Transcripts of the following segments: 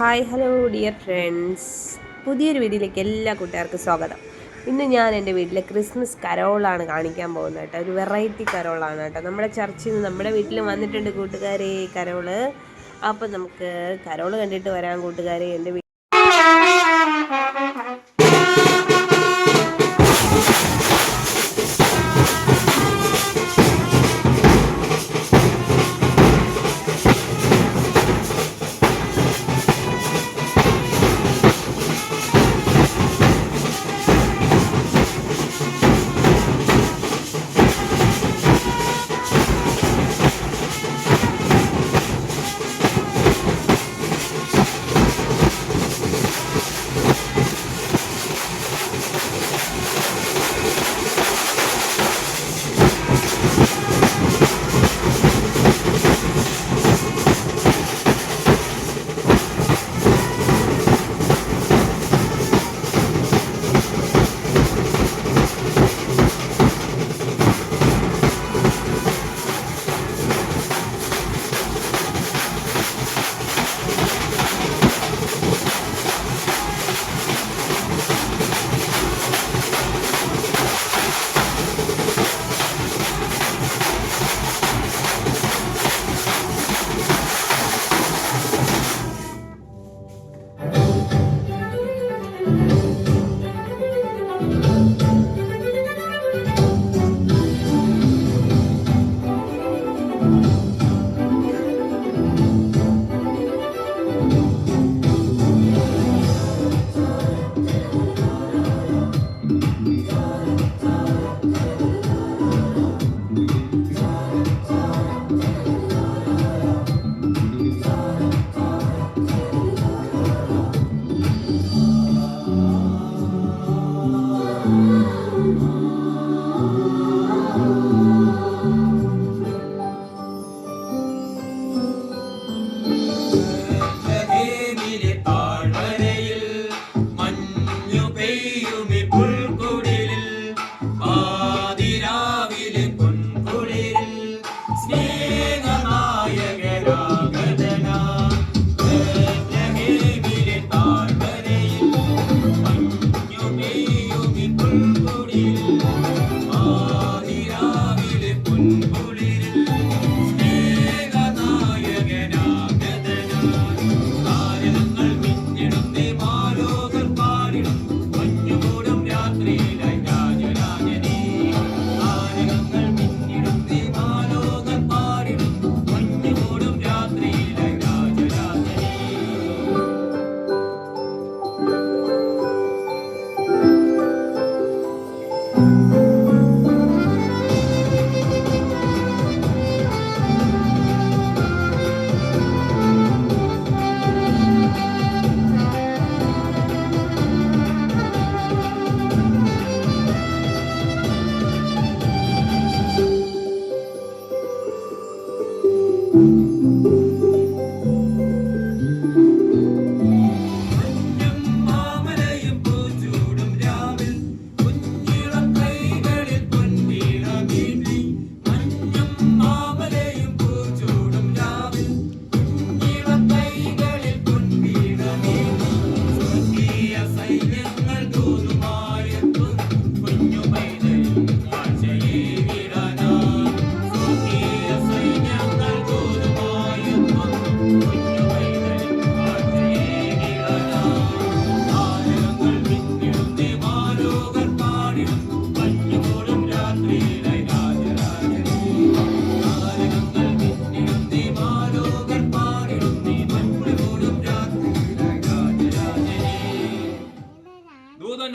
Hi hello dear friends, പുതിയൊരു വീഡിയോയിലേക്ക് എല്ലാ കൂട്ടുകാർക്കും സ്വാഗതം. ഇന്ന് ഞാൻ എൻ്റെ വീട്ടിലെ ക്രിസ്മസ് കരോളാണ് കാണിക്കാൻ പോകുന്നത് കേട്ടോ. ഒരു വെറൈറ്റി കരോളാണ് കേട്ടോ. നമ്മുടെ ചർച്ചിൽ നിന്ന് നമ്മുടെ വീട്ടിൽ വന്നിട്ടുണ്ട് കൂട്ടുകാരെ കരോള്. അപ്പം നമുക്ക് കരോള് കണ്ടിട്ട് വരാം കൂട്ടുകാരെ. എൻ്റെ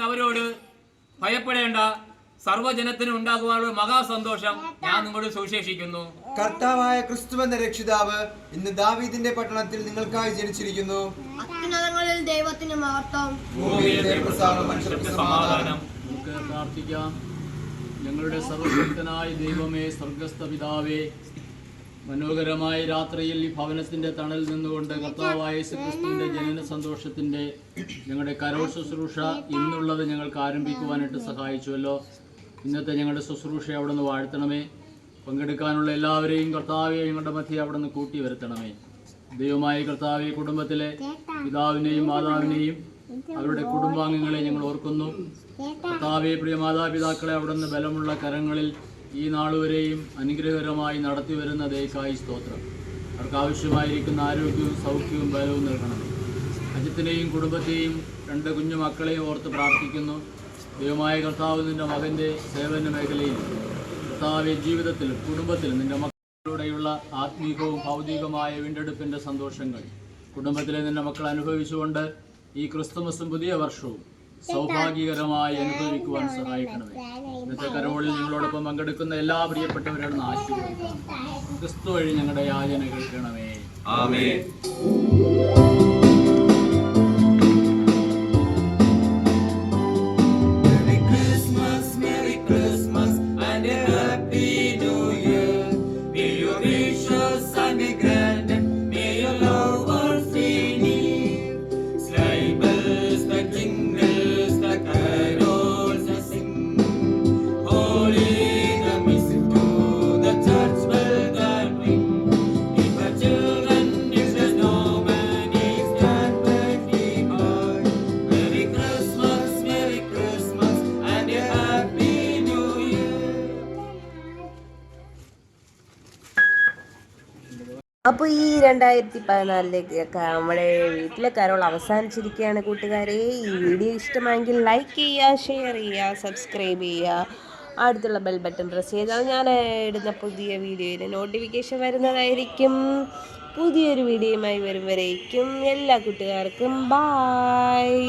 അവരോട് ഭയപ്പെടേണ്ട, സർവ്വജനത്തിനും ഉണ്ടാകുവാനുള്ള മഹാസന്തോഷം ഞാൻ നിങ്ങളോട് സുവിശേഷിക്കുന്നു. കർത്താവായ ക്രിസ്തുവെന്ന രക്ഷിതാവ് ഇന്ന് ദാവീദിന്റെ പട്ടണത്തിൽ നിങ്ങൾക്കായി ജനിച്ചിരിക്കുന്നു. അത്യുന്നതങ്ങളിൽ ദൈവത്തിന് മഹത്വം, ഭൂമിയിൽ മനുഷ്യർക്ക് സമാധാനം. നമുക്ക് പ്രാർത്ഥിക്കാം. ഞങ്ങളുടെ സർവശക്തനായ ദൈവമേ, സ്വർഗസ്ഥ പിതാവേ, മനോഹരമായ രാത്രിയിൽ ഈ ഭവനത്തിൻ്റെ തണൽ നിന്നുകൊണ്ട് കർത്താവായ യേശുക്രിസ്തുവിൻ്റെ ജനന സന്തോഷത്തിൻ്റെ ഞങ്ങളുടെ കരോൾ ശുശ്രൂഷ ഇന്നുള്ളത് ഞങ്ങൾക്ക് ആരംഭിക്കുവാനായിട്ട് സഹായിച്ചുവല്ലോ. ഇന്നത്തെ ഞങ്ങളുടെ ശുശ്രൂഷ അവിടെ നിന്ന് വാഴ്ത്തണമേ. പങ്കെടുക്കാനുള്ള എല്ലാവരെയും കർത്താവെ ഞങ്ങളുടെ മധ്യേ അവിടെ നിന്ന് കൂട്ടി വരുത്തണമേ. ദൈവമായ കർത്താവെ, കുടുംബത്തിലെ പിതാവിനെയും മാതാവിനെയും അവരുടെ കുടുംബാംഗങ്ങളെ ഞങ്ങൾ ഓർക്കുന്നു. കർത്താവെ, പ്രിയ മാതാപിതാക്കളെ അവിടുന്ന് ബലമുള്ള കരങ്ങളിൽ ഈ നാളുവരെയും അനുഗ്രഹകരമായി നടത്തി വരുന്ന ദയക്കായി സ്തോത്രം. അവർക്ക് ആവശ്യമായിരിക്കുന്ന ആരോഗ്യവും സൗഖ്യവും ബലവും നൽകണമേ. അജിത്തിനെയും കുടുംബത്തെയും 2 കുഞ്ഞു മക്കളെയും ഓർത്ത് പ്രാർത്ഥിക്കുന്നു. ദൈവമായ കർത്താവ്, നിൻ്റെ മകൻ്റെ സേവന മേഖലയിൽ കർത്താവെ, ജീവിതത്തിലും കുടുംബത്തിലും നിൻ്റെ മക്കളിലൂടെയുള്ള ആത്മീകവും ഭൗതികമായ വീണ്ടെടുപ്പിൻ്റെ സന്തോഷങ്ങൾ കുടുംബത്തിലെ നിൻ്റെ മക്കൾ അനുഭവിച്ചുകൊണ്ട് ഈ ക്രിസ്തുമസും പുതിയ വർഷവും സൗഭാഗ്യകരമായി അനുഭവിക്കുവാൻ സഹായിക്കണമേ. ഇന്നത്തെ കരോളിൽ ഞങ്ങളോടൊപ്പം പങ്കെടുക്കുന്ന എല്ലാ പ്രിയപ്പെട്ടവരോടും ആശീർവദിക്കണം. ക്രിസ്തു വഴി ഞങ്ങളുടെ യാചന കേൾക്കണമേ. ആമേൻ. അപ്പോൾ ഈ 2014 നമ്മുടെ വീട്ടിലെ കരോൾ അവസാനിച്ചിരിക്കുകയാണ് കൂട്ടുകാരെ. ഈ വീഡിയോ ഇഷ്ടമായെങ്കിൽ ലൈക്ക് ചെയ്യുക, ഷെയർ ചെയ്യുക, സബ്സ്ക്രൈബ് ചെയ്യുക, അടുത്തുള്ള ബെൽ ബട്ടൺ പ്രസ് ചെയ്താൽ ഞാൻ ഇടുന്ന പുതിയ വീഡിയോയിൽ നോട്ടിഫിക്കേഷൻ വരുന്നതായിരിക്കും. പുതിയൊരു വീഡിയോയുമായി വരും വരേക്കും എല്ലാ കൂട്ടുകാർക്കും ബായ്.